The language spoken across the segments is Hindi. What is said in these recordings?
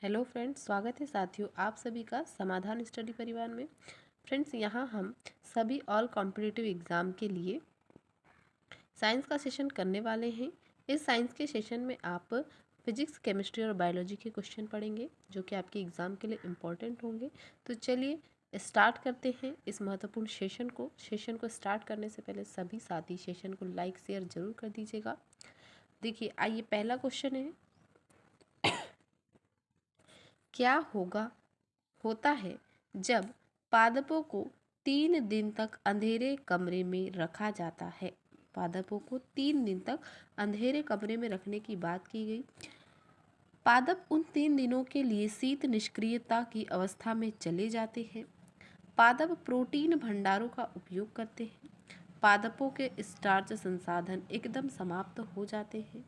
हेलो फ्रेंड्स, स्वागत है साथियों आप सभी का समाधान स्टडी परिवार में। फ्रेंड्स, यहाँ हम सभी ऑल कॉम्पिटिटिव एग्ज़ाम के लिए साइंस का सेशन करने वाले हैं। इस साइंस के सेशन में आप फिजिक्स, केमिस्ट्री और बायोलॉजी के क्वेश्चन पढ़ेंगे जो कि आपके एग्ज़ाम के लिए इम्पोर्टेंट होंगे। तो चलिए स्टार्ट करते हैं इस महत्वपूर्ण सेशन को स्टार्ट करने से पहले सभी साथी सेशन को लाइक शेयर जरूर कर दीजिएगा। देखिए, आइए पहला क्वेश्चन है, क्या होता है जब पादपों को 3 दिन तक अंधेरे कमरे में रखा जाता है। पादपों को 3 दिन तक अंधेरे कमरे में रखने की बात की गई। पादप उन 3 दिनों के लिए शीत निष्क्रियता की अवस्था में चले जाते हैं। पादप प्रोटीन भंडारों का उपयोग करते हैं। पादपों के स्टार्च संसाधन एकदम समाप्त हो जाते हैं।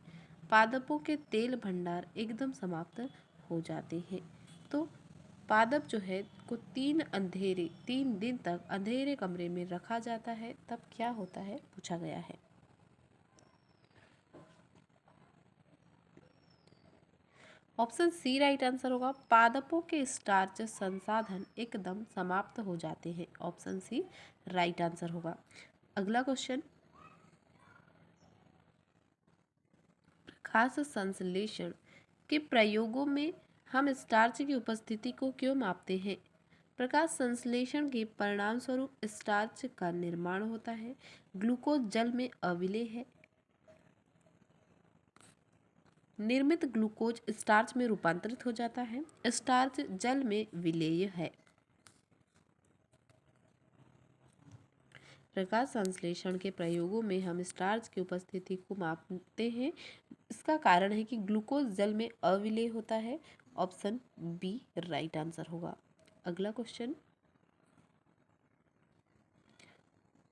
पादपों के तेल भंडार एकदम समाप्त हो जाते हैं। तो पादप जो है को 3 दिन तक अंधेरे कमरे में रखा जाता है, तब क्या होता है पूछा गया है। ऑप्शन सी राइट आंसर होगा। पादपों के स्टार्च संसाधन एकदम समाप्त हो जाते हैं। ऑप्शन सी राइट आंसर होगा। अगला क्वेश्चन, प्रकाश संश्लेषण के प्रयोगों में हम स्टार्च की उपस्थिति को क्यों मापते हैं। प्रकाश संश्लेषण के परिणाम स्वरूप स्टार्च का निर्माण होता है। ग्लूकोज जल में अविलेय है। निर्मित ग्लूकोज स्टार्च में रूपांतरित हो जाता है। स्टार्च जल में विलेय है। प्रकाश संश्लेषण के प्रयोगों में हम स्टार्च की उपस्थिति को मापते हैं। इसका कारण है कि ग्लूकोज जल में अविलेय होता है। ऑप्शन बी राइट आंसर होगा। अगला क्वेश्चन,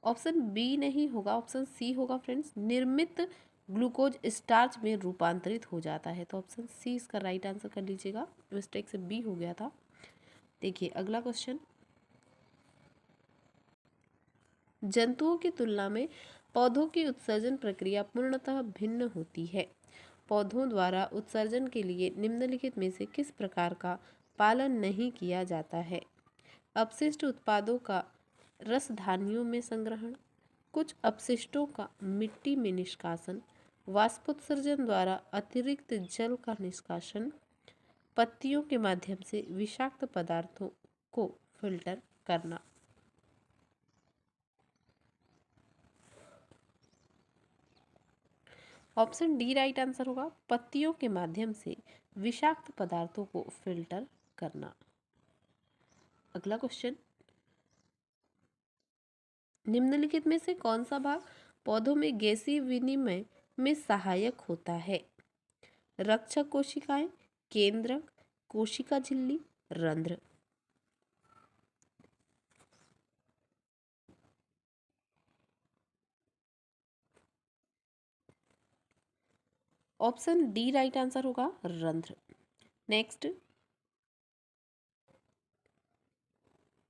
ऑप्शन बी नहीं होगा, ऑप्शन सी होगा फ्रेंड्स। निर्मित ग्लूकोज स्टार्च में रूपांतरित हो जाता है। तो ऑप्शन सी इसका राइट आंसर कर लीजिएगा, मिस्टेक से बी हो गया था। देखिए अगला क्वेश्चन, जंतुओं की तुलना में पौधों की उत्सर्जन प्रक्रिया पूर्णतः भिन्न होती है। पौधों द्वारा उत्सर्जन के लिए निम्नलिखित में से किस प्रकार का पालन नहीं किया जाता है। अपशिष्ट उत्पादों का रसधानियों में संग्रहण, कुछ अपशिष्टों का मिट्टी में निष्कासन, वाष्पोत्सर्जन द्वारा अतिरिक्त जल का निष्कासन, पत्तियों के माध्यम से विषाक्त पदार्थों को फिल्टर करना। ऑप्शन डी राइट आंसर होगा। पत्तियों के माध्यम से विषाक्त पदार्थों को फिल्टर करना। अगला क्वेश्चन, निम्नलिखित में से कौन सा भाग पौधों में गैसीय विनिमय में सहायक होता है। रक्षक कोशिकाएं, केंद्रक, कोशिका झिल्ली, रंध्र। ऑप्शन डी राइट आंसर होगा, रंध्र। नेक्स्ट,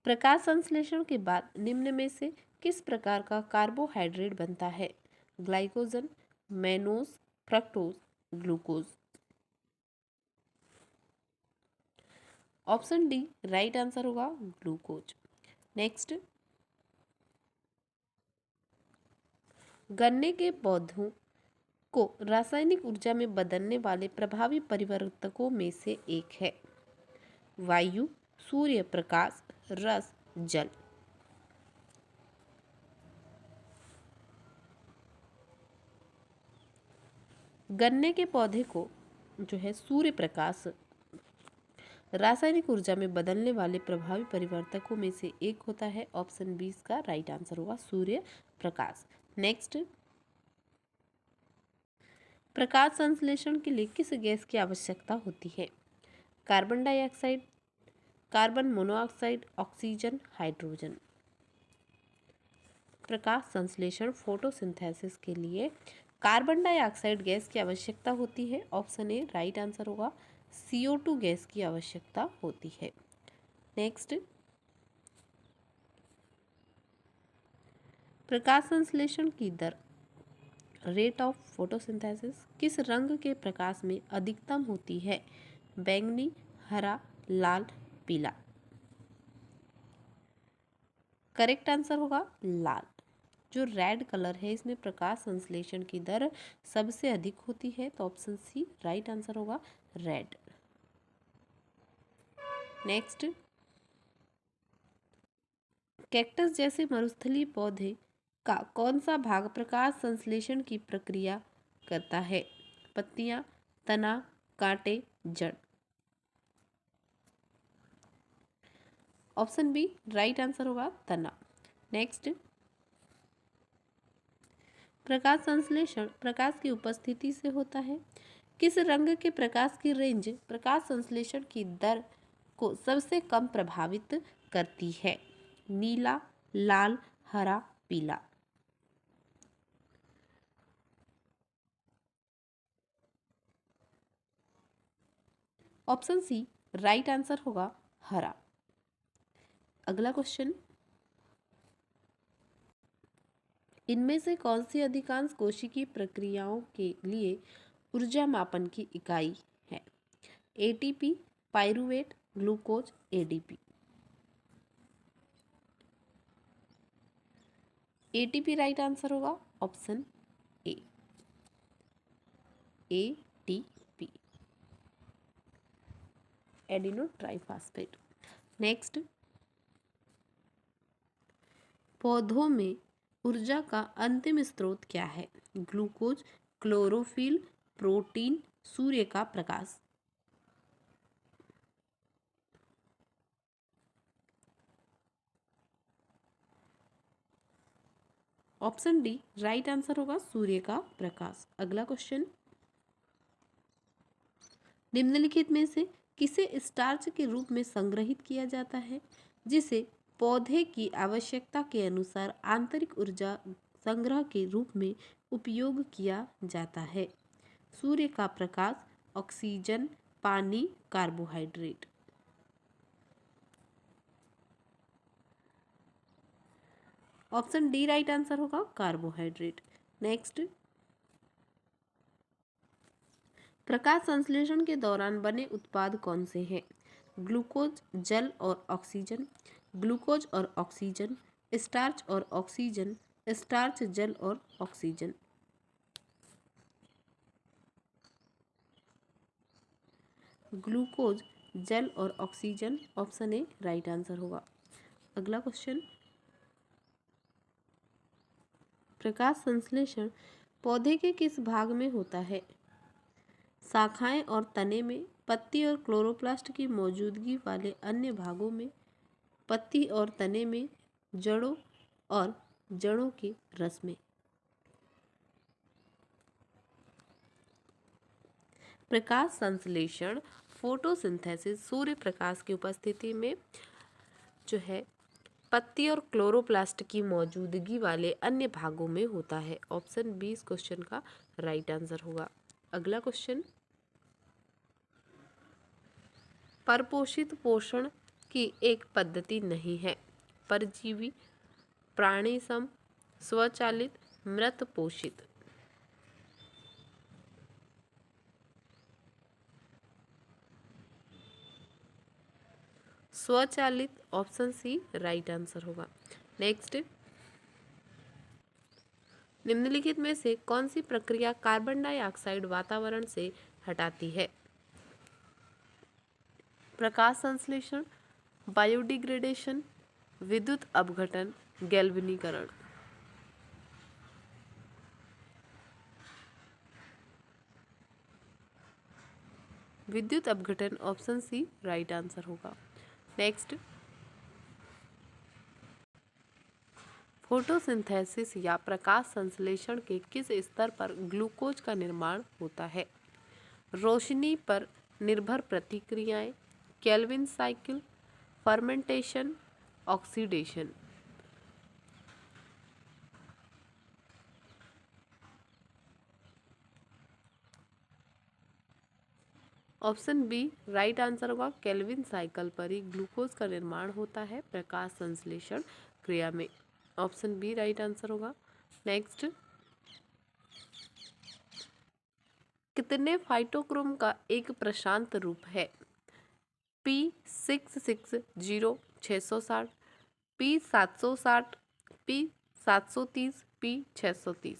प्रकाश संश्लेषण के बाद निम्न में से किस प्रकार का कार्बोहाइड्रेट बनता है। Glycogen, mannose, fructose, glucose. Option D right answer होगा, ग्लूकोज। नेक्स्ट, गन्ने के पौधों को रासायनिक ऊर्जा में बदलने वाले प्रभावी परिवर्तकों में से एक है। वायु, सूर्य प्रकाश, रस, जल। गन्ने के पौधे को जो है सूर्य प्रकाश रासायनिक ऊर्जा में बदलने वाले प्रभावी परिवर्तकों में से एक होता है। ऑप्शन बी इसका राइट आंसर होगा, सूर्य प्रकाश। नेक्स्ट, प्रकाश संश्लेषण के लिए किस गैस की आवश्यकता होती है। Carbon dioxide, carbon monoxide, oxygen, hydrogen. प्रकाश संश्लेषण फोटोसिंथेसिस के लिए कार्बन डाइऑक्साइड गैस की आवश्यकता होती है। ऑप्शन ए राइट आंसर होगा, CO2 गैस की आवश्यकता होती है। नेक्स्ट, प्रकाश संश्लेषण की दर, रेट ऑफ फोटोसिंथेसिस किस रंग के प्रकाश में अधिकतम होती है। बैंगनी, हरा, लाल, पीला। करेक्ट आंसर होगा लाल। जो रेड कलर है इसमें प्रकाश संश्लेषण की दर सबसे अधिक होती है, तो ऑप्शन सी राइट आंसर होगा रेड। नेक्स्ट, कैक्टस जैसे मरुस्थलीय पौधे का कौन सा भाग प्रकाश संश्लेषण की प्रक्रिया करता है? पत्तियां, तना, कांटे, जड़। ऑप्शन बी राइट आंसर होगा तना। नेक्स्ट, प्रकाश संश्लेषण प्रकाश की उपस्थिति से होता है। किस रंग के प्रकाश की रेंज प्रकाश संश्लेषण की दर को सबसे कम प्रभावित करती है? नीला, लाल, हरा, पीला। ऑप्शन सी राइट आंसर होगा हरा। अगला क्वेश्चन, इनमें से कौन सी अधिकांश कोशिकीय प्रक्रियाओं के लिए ऊर्जा मापन की इकाई है? ATP, pyruvate, glucose, ADP. ATP right answer होगा option A, ATP, adeno triphosphate. Next, पौधों में ऊर्जा का अंतिम स्रोत क्या है? ग्लूकोज, क्लोरोफिल, प्रोटीन, सूर्य का प्रकाश। ऑप्शन डी राइट आंसर होगा सूर्य का प्रकाश। अगला क्वेश्चन, निम्नलिखित में से किसे स्टार्च के रूप में संग्रहित किया जाता है जिसे पौधे की आवश्यकता के अनुसार आंतरिक ऊर्जा संग्रह के रूप में उपयोग किया जाता है? सूर्य का प्रकाश, ऑक्सीजन, पानी, carbohydrate. Option D right answer होगा कार्बोहाइड्रेट। नेक्स्ट, प्रकाश संश्लेषण के दौरान बने उत्पाद कौन से हैं? ग्लूकोज, जल और ऑक्सीजन, ग्लूकोज और ऑक्सीजन, स्टार्च और ऑक्सीजन, स्टार्च, जल और ऑक्सीजन। ग्लूकोज, जल और oxygen, option A right answer होगा। अगला क्वेश्चन, प्रकाश संश्लेषण पौधे के किस भाग में होता है? शाखाएं और तने में, पत्ती और क्लोरोप्लास्ट की मौजूदगी वाले अन्य भागों में, पत्ती और तने में, जड़ों और जड़ों के रस में। प्रकाश संश्लेषण फोटोसिंथेसिस सूर्य प्रकाश की उपस्थिति में जो है पत्ती और क्लोरोप्लास्ट की मौजूदगी वाले अन्य भागों में होता है। ऑप्शन बी इस क्वेश्चन का राइट आंसर होगा। अगला क्वेश्चन, परपोषित पोषण की एक पद्धति नहीं है। परजीवी, प्राणीसम, स्वचालित, मृत पोषित। स्वचालित, ऑप्शन सी राइट आंसर होगा। नेक्स्ट, निम्नलिखित में से कौन सी प्रक्रिया कार्बन डाइऑक्साइड वातावरण से हटाती है? प्रकाश संश्लेषण, बायोडिग्रेडेशन, विद्युत अपघटन, गैल्वेनीकरण। विद्युत अपघटन, ऑप्शन सी राइट आंसर होगा। नेक्स्ट, फोटोसिंथेसिस या प्रकाश संश्लेषण के किस स्तर पर ग्लूकोज का निर्माण होता है? रोशनी पर निर्भर प्रतिक्रियाएं, Calvin cycle, fermentation, oxidation. Option B right answer होगा। केल्विन साइकिल पर ही ग्लूकोज का निर्माण होता है प्रकाश संश्लेषण क्रिया में। ऑप्शन बी राइट आंसर होगा। नेक्स्ट, कितने फाइटोक्रोम का एक प्रशांत रूप है? P660 660, P760, P730, P630।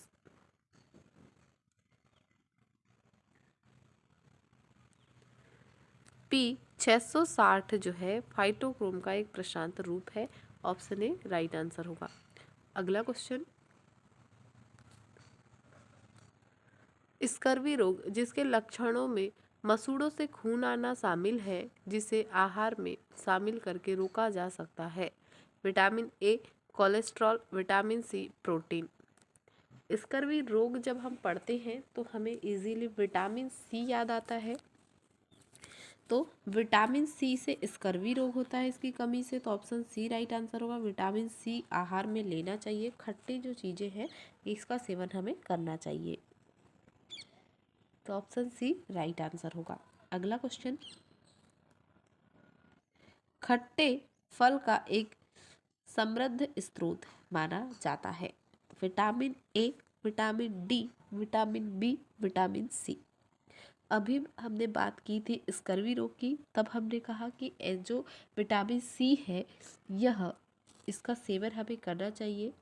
P660 जो है फाइटोक्रोम का एक प्रशांत रूप है। ऑप्शन ए राइट आंसर होगा। अगला क्वेश्चन, स्कर्वी रोग जिसके लक्षणों में मसूड़ों से खून आना शामिल है, जिसे आहार में शामिल करके रोका जा सकता है। Vitamin A cholesterol, vitamin C protein. Scurvy रोग जब हम पढ़ते हैं तो हमें इजीली विटामिन सी याद आता है। तो विटामिन सी से स्कर्वी रोग होता है इसकी कमी से, तो ऑप्शन सी राइट आंसर होगा। विटामिन सी आहार में लेना चाहिए। खट्टी जो चीज़ें हैं इसका सेवन हमें करना चाहिए, तो ऑप्शन सी राइट आंसर होगा। अगला क्वेश्चन, खट्टे फल का एक समृद्ध स्रोत माना जाता है। Vitamin A, vitamin D, vitamin B, vitamin C. अभी हमने बात की थी स्कर्वी रोग की, तब हमने कहा कि जो विटामिन सी है यह इसका सेवन हमें करना चाहिए,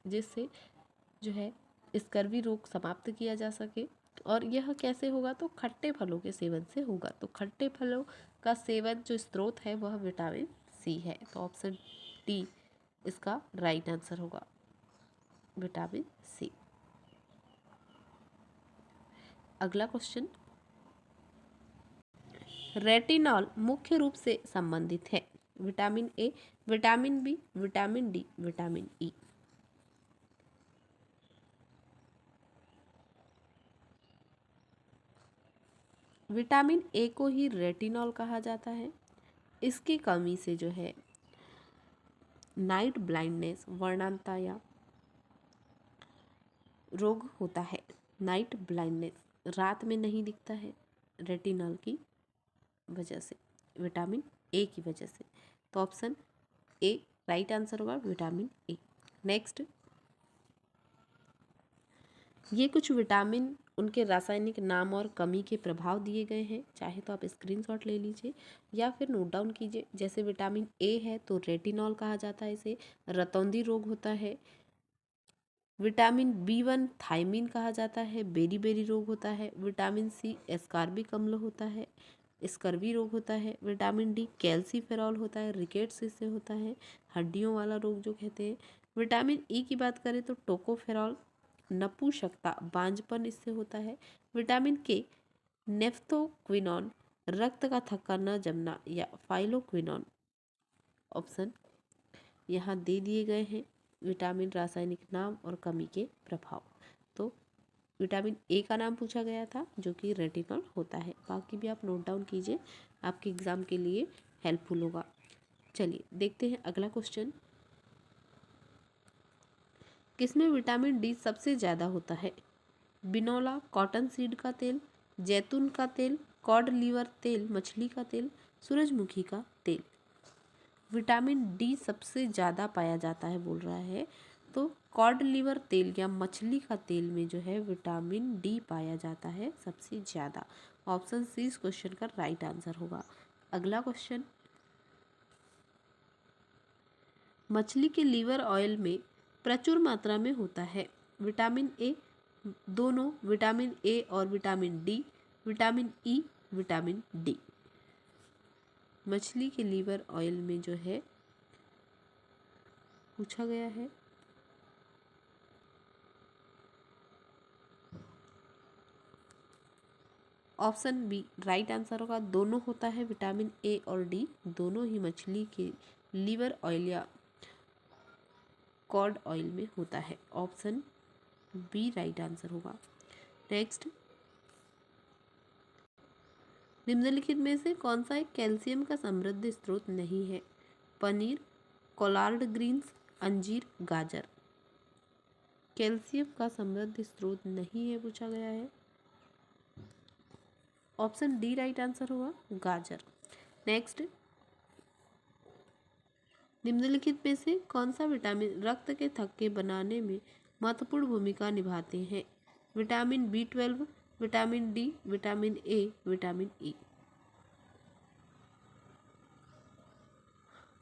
जिससे जो है स्कर्वी रोग समाप्त किया जा सके। और यह कैसे होगा, तो खट्टे फलों के सेवन से होगा। तो खट्टे फलों का सेवन जो स्रोत है वह विटामिन सी है, तो ऑप्शन डी इसका राइट आंसर होगा, विटामिन सी। अगला क्वेश्चन, रेटिनॉल मुख्य रूप से संबंधित है। Vitamin A, vitamin B, vitamin D, vitamin E. Vitamin A को ही रेटिनॉल कहा जाता है। इसकी कमी से जो है नाइट ब्लाइंडनेस, वर्णांता या रोग होता है। नाइट ब्लाइंडनेस रात में नहीं दिखता है रेटिनॉल की वजह से, विटामिन ए की वजह से, तो ऑप्शन ए राइट आंसर होगा, विटामिन ए। नेक्स्ट, ये कुछ विटामिन उनके रासायनिक नाम और कमी के प्रभाव दिए गए हैं। चाहे तो आप स्क्रीनशॉट ले लीजिए या फिर नोट डाउन कीजिए। जैसे विटामिन ए है तो रेटिनॉल कहा जाता है, इसे रतौंधी रोग होता है। विटामिन B1 थायमिन कहा जाता है, बेरी बेरी रोग होता है। विटामिन सी एस्कॉर्बिक अम्ल होता है, स्कर्वी रोग होता है। विटामिन डी कैल्सीफेरॉल होता है, रिकेट्स इससे होता है, हड्डियों वाला रोग जो कहते हैं। विटामिन ई की बात करें तो टोकोफेरॉल, नपुंसकता, बांझपन इससे होता है। विटामिन के नेफ्थोक्विनोन, रक्त का थक्का न जमना या फाइलोक्विनोन। ऑप्शन यहाँ दे दिए गए हैं, विटामिन रासायनिक नाम और कमी के प्रभाव। तो विटामिन ए का नाम पूछा गया था जो कि रेटिनॉल होता है। बाकी भी आप नोट डाउन कीजिए, आपके एग्जाम के लिए हेल्पफुल होगा। चलिए देखते हैं अगला क्वेश्चन, किसमें विटामिन डी सबसे ज़्यादा होता है। बिनोला, कॉटन सीड का तेल, जैतून का तेल, कॉड लीवर तेल, मछली का तेल, सूरजमुखी का तेल। विटामिन डी सबसे ज़्यादा पाया जाता है बोल रहा है, तो कॉड लीवर तेल या मछली का तेल में जो है विटामिन डी पाया जाता है सबसे ज़्यादा। ऑप्शन सी इस क्वेश्चन का राइट आंसर होगा। अगला क्वेश्चन, मछली के लीवर ऑयल में प्रचुर मात्रा में होता है विटामिन ए, दोनों, विटामिन ए और vitamin D, vitamin E, vitamin D. मछली के लीवर ऑयल में जो है पूछा गया है, ऑप्शन बी राइट आंसर होगा, दोनों होता है। विटामिन ए और डी दोनों ही मछली के लीवर ऑयल या कॉड ऑयल में होता है। ऑप्शन बी राइट आंसर होगा। नेक्स्ट, निम्नलिखित में से कौन सा एक कैल्शियम का समृद्ध स्रोत नहीं है। पनीर, कोलार्ड ग्रीन्स, अंजीर, गाजर। कैल्शियम का समृद्ध स्रोत नहीं है पूछा गया है, ऑप्शन डी राइट आंसर होगा, गाजर। नेक्स्ट, निम्नलिखित में से कौन सा विटामिन रक्त के थक्के बनाने में महत्वपूर्ण भूमिका निभाते हैं। Vitamin B12, vitamin D, vitamin A, vitamin E.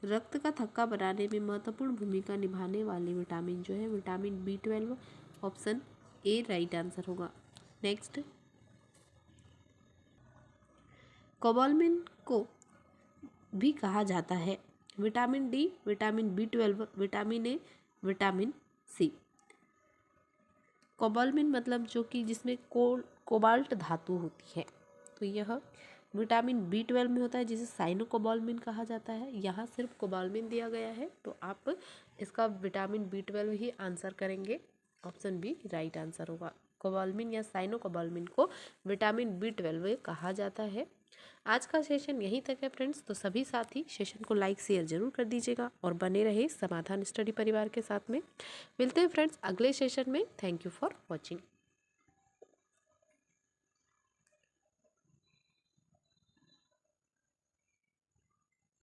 रक्त का थक्का बनाने में महत्वपूर्ण भूमिका निभाने वाले विटामिन जो है vitamin B12, option A right answer होगा। नेक्स्ट, कोबालमिन को भी कहा जाता है vitamin D, vitamin B12, vitamin A, vitamin C. Cobalamin मतलब जो कि जिसमें कोबाल्ट धातु होती है, तो यह विटामिन B12 में होता है जिसे साइनोकोबालमिन कहा जाता है। यहाँ सिर्फ कोबालमिन दिया गया है तो आप इसका विटामिन B12 ही आंसर करेंगे, ऑप्शन बी राइट आंसर होगा। कोबालमिन या साइनोकोबालमिन को विटामिन B12 कहा जाता है। आज का सेशन यहीं तक है फ्रेंड्स, तो सभी साथी सेशन को लाइक शेयर जरूर कर दीजिएगा और बने रहे समाधान स्टडी परिवार के साथ में। मिलते हैं फ्रेंड्स अगले सेशन में। Thank you for watching.